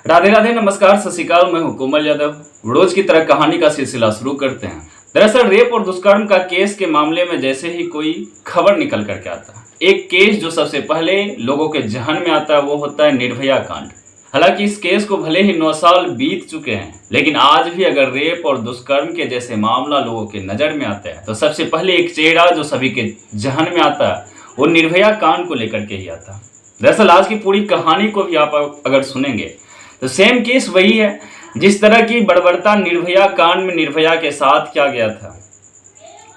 राधे राधे, नमस्कार, सत श्री अकाल। मैं हूं कोमल यादव। रोज की तरह कहानी का सिलसिला शुरू करते हैं। दरअसल रेप और दुष्कर्म का केस के मामले में जैसे ही कोई खबर निकल करके आता है, एक केस जो सबसे पहले लोगों के जहन में आता है वो होता है निर्भया कांड। हालांकि इस केस को भले ही 9 साल बीत चुके हैं, लेकिन आज भी अगर रेप और दुष्कर्म के जैसे मामला लोगों के नजर में आता है तो सबसे पहले एक चेहरा जो सभी के जहन में आता है वो निर्भया कांड को लेकर के ही आता है। दरअसल आज की पूरी कहानी को भी आप अगर सुनेंगे तो सेम केस वही है। जिस तरह की बर्बरता निर्भया कांड में निर्भया के साथ किया गया था,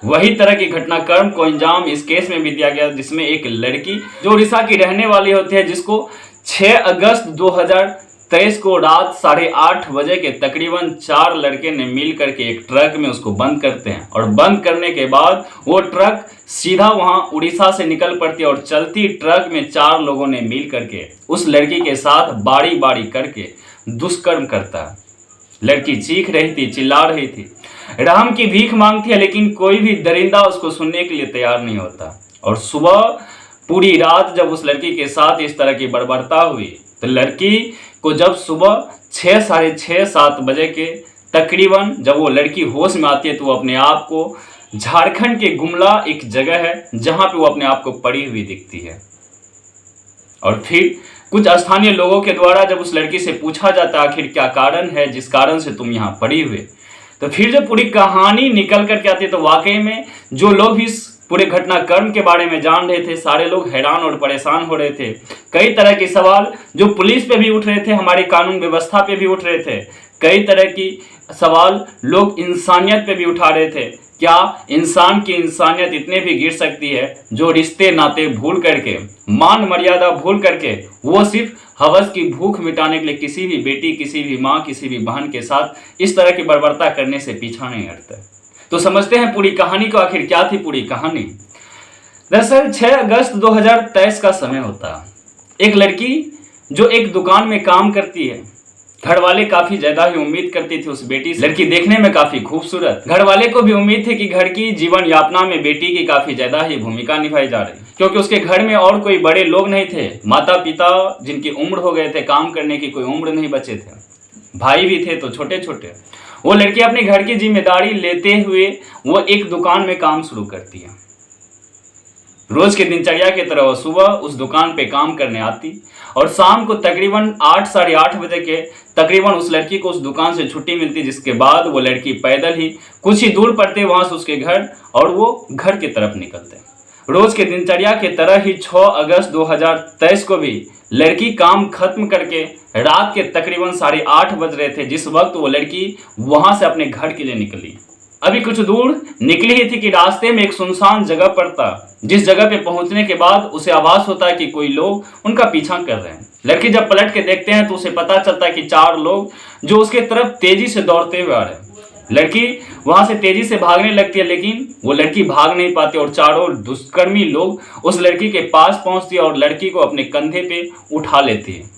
वही तरह की घटनाक्रम को अंजाम इस केस में भी दिया गया, जिसमें एक लड़की जो उड़ीसा की रहने वाली होती है, जिसको 6 अगस्त 2023 को रात 8:30 बजे के तकरीबन 4 लड़के ने मिल करके एक ट्रक में उसको बंद करते हैं। और बंद करने के बाद वो ट्रक सीधा वहां उड़ीसा से निकल पड़ती है और चलती ट्रक में 4 लोगों ने मिल करके उस लड़की के साथ बारी बारी करके दुष्कर्म करता है। लड़की चीख रही थी, चिल्ला रही थी, रहम की भीख मांगती है, लेकिन कोई भी दरिंदा उसको सुनने के लिए तैयार नहीं होता। और सुबह पूरी रात जब उस लड़की के साथ इस तरह की बर्बरता हुई तो लड़की को जब सुबह 6, साढ़े 6, 7 बजे के तकरीबन जब वो लड़की होश में आती है तो वो अपने आप को झारखंड के गुमला एक जगह है जहां पे वो अपने आप को पड़ी हुई दिखती है। और फिर कुछ स्थानीय लोगों के द्वारा जब उस लड़की से पूछा जाता है आखिर क्या कारण है जिस कारण से तुम यहाँ पड़ी हुए, तो फिर जब पूरी कहानी निकल करके आती है तो वाकई में जो लोग भी इस पूरे घटनाक्रम के बारे में जान रहे थे, सारे लोग हैरान और परेशान हो रहे थे। कई तरह के सवाल जो पुलिस पे भी उठ रहे थे, हमारी कानून व्यवस्था पे भी उठ रहे थे। कई तरह की सवाल लोग इंसानियत पे भी उठा रहे थे। क्या इंसान की इंसानियत इतने भी गिर सकती है जो रिश्ते नाते भूल करके, मान मर्यादा भूल करके, वो सिर्फ हवस की भूख मिटाने के लिए किसी भी बेटी, किसी भी माँ, किसी भी बहन के साथ इस तरह की बर्बरता करने से पीछा नहीं हटता। तो समझते हैं पूरी कहानी को, आखिर क्या थी पूरी कहानी। दरअसल 6 अगस्त 2023 का समय होता है। एक लड़की जो एक दुकान में काम करती है, घर वाले काफी ज्यादा ही उम्मीद करती थी उस बेटी से। लड़की देखने में काफी खूबसूरत, घर वाले को भी उम्मीद थी कि घर की जीवन यातना में बेटी की काफी ज्यादा ही भूमिका निभाई जा रही, क्योंकि उसके घर में और कोई बड़े लोग नहीं थे। माता पिता जिनकी उम्र हो गए थे, काम करने की कोई उम्र नहीं बचे थे, भाई भी थे तो छोटे छोटे। वो लड़की अपने घर की जिम्मेदारी लेते हुए वो एक दुकान में काम शुरू करती है। रोज के दिनचर्या की तरह वो सुबह उस दुकान पे काम करने आती और शाम को तकरीबन 8, साढ़े 8 बजे के तकरीबन उस लड़की को उस दुकान से छुट्टी मिलती, जिसके बाद वो लड़की पैदल ही कुछ ही दूर पड़ते वहां से उसके घर और वो घर की तरफ निकलते। रोज के दिनचर्या के तरह ही 6 अगस्त 2023 को भी लड़की काम खत्म करके रात के तकरीबन 8:30 बज रहे थे जिस वक्त वो लड़की वहां से अपने घर के लिए निकली। अभी कुछ दूर निकली ही थी कि रास्ते में एक सुनसान जगह पड़ता, जिस जगह पे पहुंचने के बाद उसे आभास होता है कि कोई लोग उनका पीछा कर रहे हैं। लड़की जब पलट के देखते हैं तो उसे पता चलता है कि 4 लोग जो उसके तरफ तेजी से दौड़ते हुए आ रहे हैं। लड़की वहां से तेजी से भागने लगती है, लेकिन वो लड़की भाग नहीं पाती और चारों दुष्कर्मी लोग उस लड़की के पास पहुंचती है और लड़की को अपने कंधे पे उठा लेती है।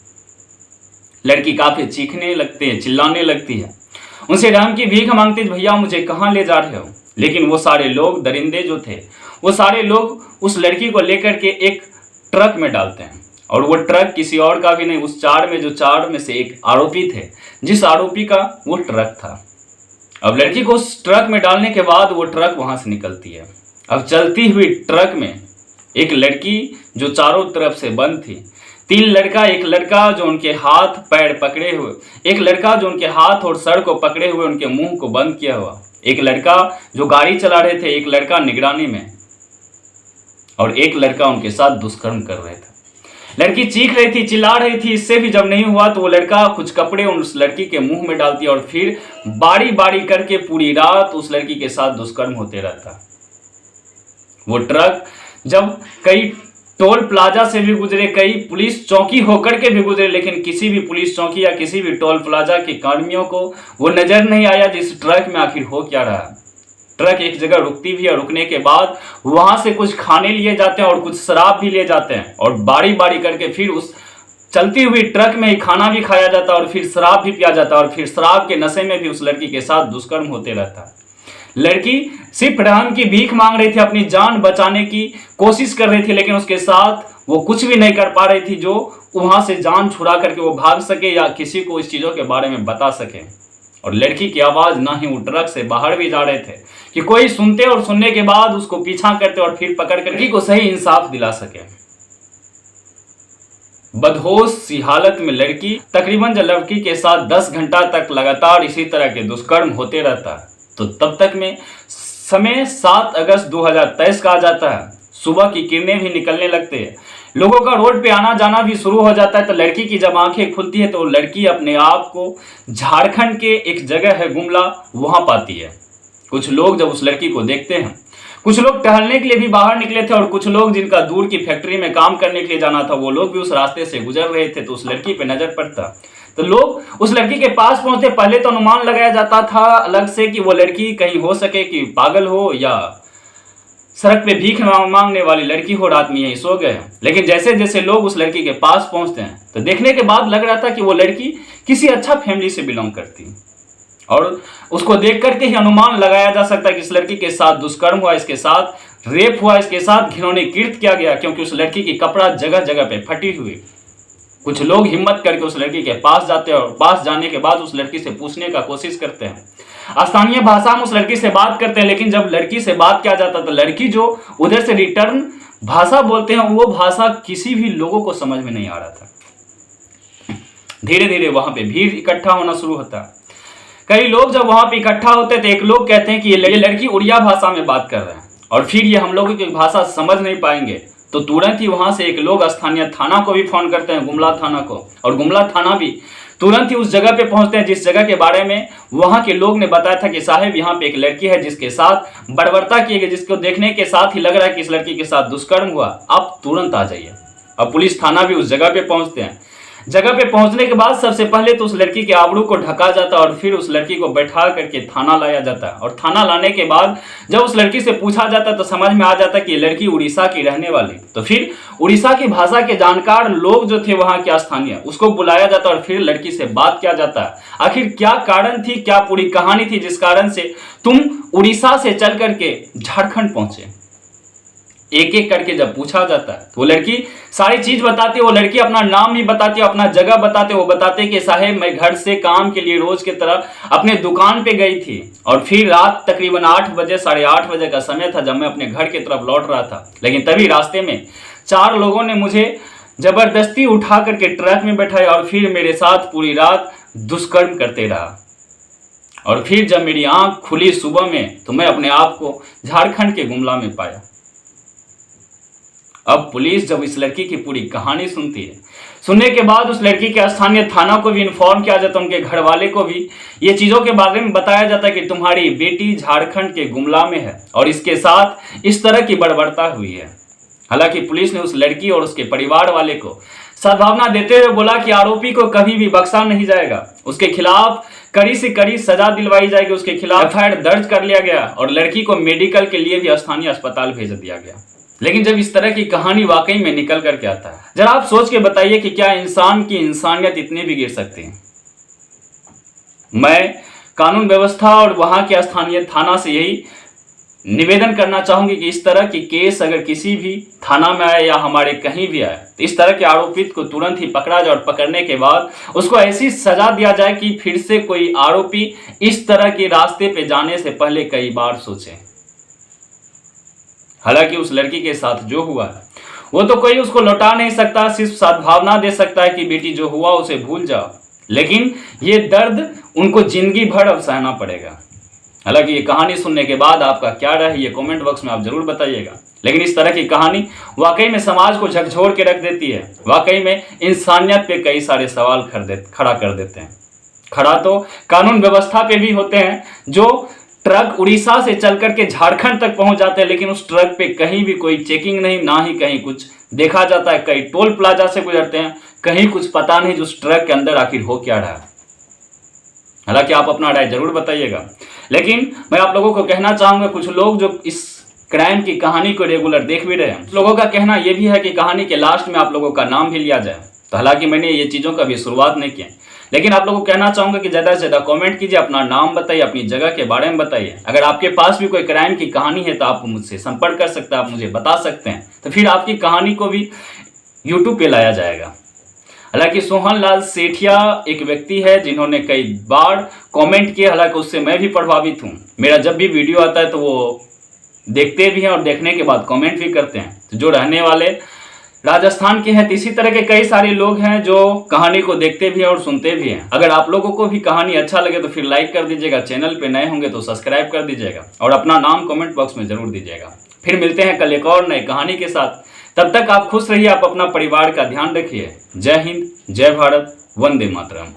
लड़की काफी चीखने लगती है, चिल्लाने लगती है, उनसे राम की भीख मांगती है, भैया मुझे कहाँ ले जा रहे हो। लेकिन वो सारे लोग दरिंदे जो थे, वो सारे लोग उस लड़की को लेकर के एक ट्रक में डालते हैं। और वो ट्रक किसी और का भी नहीं, उस 4 में से एक आरोपी थे, जिस आरोपी का वो ट्रक था। अब लड़की को उस ट्रक में डालने के बाद वो ट्रक वहां से निकलती है। अब चलती हुई ट्रक में एक लड़की जो चारों तरफ से बंद थी, 3 लड़का, एक लड़का जो उनके हाथ पैर पकड़े हुए, एक लड़का जो उनके हाथ और सर को पकड़े हुए उनके मुंह को बंद किया हुआ, एक लड़का जो गाड़ी चला रहे थे, एक लड़का निगरानी में और एक लड़का उनके साथ दुष्कर्म कर रहे थे। लड़की चीख रही थी, चिल्ला रही थी। इससे भी जब नहीं हुआ तो वो लड़का कुछ कपड़े उस लड़की के मुंह में डालती और फिर बारी बारी करके पूरी रात उस लड़की के साथ दुष्कर्म होते रहता। वो ट्रक जब कई टोल प्लाजा से भी गुजरे, कई पुलिस चौकी होकर के भी गुजरे, लेकिन किसी भी पुलिस चौकी या किसी भी टोल प्लाजा के कर्मियों को वो नजर नहीं आया जिस ट्रक में आखिर हो क्या रहा। ट्रक एक जगह रुकती भी है, रुकने के बाद वहां से कुछ खाने लिए जाते हैं और कुछ शराब भी लिए जाते हैं और बारी बारी करके फिर उस चलती हुई ट्रक में ही खाना भी खाया जाता है और फिर शराब भी पिया जाता है और फिर शराब के नशे में भी उस लड़की के साथ दुष्कर्म होते रहता है। लड़की सिर्फ रहम की भीख मांग रही थी, अपनी जान बचाने की कोशिश कर रही थी, लेकिन उसके साथ वो कुछ भी नहीं कर पा रही थी जो वहां से जान छुड़ा करके वो भाग सके या किसी को इस चीजों के बारे में बता सके। और लड़की की आवाज ना ही वो ट्रक से बाहर भी जा रहे थे कि कोई सुनते और सुनने के बाद उसको पीछा करते और फिर पकड़ कर लड़की को सही इंसाफ दिला सके। बदहोश सी हालत में लड़की तकरीबन जब लड़की के साथ 10 घंटा तक लगातार इसी तरह के दुष्कर्म होते रहता है, तो तब तक में समय 7 अगस्त 2023 का आ जाता है। सुबह की किरणें भी निकलने लगते हैं, लोगों का रोड पे आना जाना भी शुरू हो जाता है। तो लड़की की जब आंखें खुलती है तो लड़की अपने आप को झारखंड के एक जगह है गुमला, वहां पाती है। कुछ लोग जब उस लड़की को देखते हैं, कुछ लोग टहलने के लिए भी बाहर निकले थे और कुछ लोग जिनका दूर की फैक्ट्री में काम करने के लिए जाना था, वो लोग भी उस रास्ते से गुजर रहे थे। तो उस लड़की पे नजर पड़ता तो लोग उस लड़की के पास पहुंचते। पहले तो अनुमान लगाया जाता था अलग से कि वो लड़की कहीं हो सके कि पागल हो या सड़क पे भीख मांगने वाली लड़की हो, रात में यहीं सो गए। लेकिन जैसे जैसे लोग उस लड़की के पास पहुंचते हैं तो देखने के बाद लग रहा था कि वो लड़की किसी अच्छा फैमिली से बिलोंग करती, और उसको देख करके ही अनुमान लगाया जा सकता है कि इस लड़की के साथ दुष्कर्म हुआ, इसके साथ रेप हुआ, इसके साथ घिनौनी कृत्य किया गया, क्योंकि उस लड़की की कपड़ा जगह जगह पे फटी हुई। कुछ लोग हिम्मत करके उस लड़की के पास जाते हैं और पास जाने के बाद उस लड़की से पूछने का कोशिश करते हैं। स्थानीय भाषा में उस लड़की से बात करते हैं, लेकिन जब लड़की से बात किया जाता तो लड़की जो उधर से रिटर्न भाषा बोलते हैं वो भाषा किसी भी लोगों को समझ में नहीं आ रहा था। धीरे धीरे वहां पे भीड़ इकट्ठा होना शुरू होता है। कई लोग जब वहां पे इकट्ठा होते तो एक लोग कहते हैं कि ये लड़की उड़िया भाषा में बात कर रहे हैं और फिर ये हम लोगों की भाषा समझ नहीं पाएंगे। तो तुरंत ही वहां से एक लोग स्थानीय थाना को भी फोन करते हैं, गुमला थाना को, और गुमला थाना भी तुरंत ही उस जगह पे पहुंचते हैं जिस जगह के बारे में वहां के लोग ने बताया था कि साहब यहाँ पे एक लड़की है जिसके साथ बर्बरता की गई, जिसको देखने के साथ ही लग रहा है कि इस लड़की के साथ दुष्कर्म हुआ, आप तुरंत आ जाइए। अब पुलिस थाना भी उस जगह पे पहुंचते हैं। जगह पे पहुंचने के बाद सबसे पहले तो उस लड़की के आबरू को ढका जाता है और फिर उस लड़की को बैठा करके थाना लाया जाता है। और थाना लाने के बाद जब उस लड़की से पूछा जाता है तो समझ में आ जाता है कि ये लड़की उड़ीसा की रहने वाली। तो फिर उड़ीसा की भाषा के जानकार लोग जो थे वहां के स्थानीय, उसको बुलाया जाता है और फिर लड़की से बात किया जाता है। आखिर क्या कारण थी, क्या पूरी कहानी थी जिस कारण से तुम उड़ीसा से चल करके झारखंड पहुंचे। एक एक करके जब पूछा जाता है तो वो लड़की सारी चीज बताती है। वो लड़की अपना नाम भी बताती है, अपना जगह बताते। वो बताते कि साहेब मैं घर से काम के लिए रोज की तरह अपने दुकान पे गई थी और फिर रात तकरीबन 8 बजे 8:30 बजे का समय था जब मैं अपने घर की तरफ लौट रहा था। लेकिन तभी रास्ते में 4 लोगों ने मुझे जबरदस्ती उठा करके ट्रक में बैठाया और फिर मेरे साथ पूरी रात दुष्कर्म करते रहा। और फिर जब मेरी आंख खुली सुबह में तो मैं अपने आप को झारखंड के गुमला में पाया। अब पुलिस जब इस लड़की की पूरी कहानी सुनती है, सुनने के बाद उस लड़की के स्थानीय थाना को भी इन्फॉर्म किया जाता है, उनके घर वाले को भी ये चीजों के बारे में बताया जाता है कि तुम्हारी बेटी झारखंड के गुमला में है और इसके साथ इस तरह की बर्बरता हुई है। हालांकि पुलिस ने उस लड़की और उसके परिवार वाले को सद्भावना देते हुए बोला कि आरोपी को कभी भी बख्शा नहीं जाएगा, उसके खिलाफ कड़ी से कड़ी सजा दिलवाई जाएगी, उसके खिलाफ FIR दर्ज कर लिया गया और लड़की को मेडिकल के लिए भी स्थानीय अस्पताल भेज दिया गया। लेकिन जब इस तरह की कहानी वाकई में निकल करके आता है, जरा आप सोच के बताइए कि क्या इंसान की इंसानियत इतनी भी गिर सकती है। मैं कानून व्यवस्था और वहां के स्थानीय थाना से यही निवेदन करना चाहूंगी कि इस तरह की केस अगर किसी भी थाना में आए या हमारे कहीं भी आए तो इस तरह के आरोपित को तुरंत ही पकड़ा जाए और पकड़ने के बाद उसको ऐसी सजा दिया जाए कि फिर से कोई आरोपी इस तरह के रास्ते पे जाने से पहले कई बार सोचे। हालांकि उस लड़की के साथ जो हुआ है वो तो कोई उसको लौटा नहीं सकता, सिर्फ सद्भावना दे सकता है कि बेटी जो हुआ उसे भूल जाओ, लेकिन ये दर्द उनको जिंदगी भर अब सहना पड़ेगा। हालांकि ये कहानी सुनने के बाद आपका क्या राय है ये कमेंट बॉक्स में आप जरूर बताइएगा। लेकिन इस तरह की कहानी वाकई में समाज को झकझोर के रख देती है, वाकई में इंसानियत पे कई सारे सवाल खड़ा कर देते हैं। खड़ा तो कानून व्यवस्था पे भी होते हैं, जो ट्रक उड़ीसा से चल करके झारखंड तक पहुंच जाते हैं, लेकिन उस ट्रक पे कहीं भी कोई चेकिंग नहीं, ना ही कहीं कुछ देखा जाता है। कई टोल प्लाजा से गुजरते हैं, कहीं कुछ पता नहीं उस ट्रक के अंदर आखिर हो क्या रहा है। हालांकि आप अपना राय जरूर बताइएगा, लेकिन मैं आप लोगों को कहना चाहूंगा, कुछ लोग जो इस क्राइम की कहानी को रेगुलर देख भी रहे हैं, लोगों का कहना यह भी है कि कहानी के लास्ट में आप लोगों का नाम भी लिया जाए। तो हालांकि मैंने ये चीज़ों का भी शुरुआत नहीं किया, लेकिन आप लोगों को कहना चाहूंगा कि ज़्यादा से ज़्यादा कमेंट कीजिए, अपना नाम बताइए, अपनी जगह के बारे में बताइए। अगर आपके पास भी कोई क्राइम की कहानी है तो आप मुझसे संपर्क कर सकते हैं, आप मुझे बता सकते हैं। तो फिर आपकी कहानी को भी यूट्यूब पे लाया जाएगा। हालांकि सोहन लाल सेठिया एक व्यक्ति है जिन्होंने कई बार कमेंट किए, हालांकि उससे मैं भी प्रभावित हूँ। मेरा जब भी वीडियो आता है तो वो देखते भी हैं और देखने के बाद कमेंट भी करते हैं। तो जो रहने वाले राजस्थान के हैं, इसी तरह के कई सारे लोग हैं जो कहानी को देखते भी हैं और सुनते भी हैं। अगर आप लोगों को भी कहानी अच्छा लगे तो फिर लाइक कर दीजिएगा, चैनल पे नए होंगे तो सब्सक्राइब कर दीजिएगा और अपना नाम कमेंट बॉक्स में जरूर दीजिएगा। फिर मिलते हैं कल एक और नई कहानी के साथ। तब तक आप खुश रहिए, आप अपना परिवार का ध्यान रखिए। जय हिंद, जय भारत, वंदे मातरम।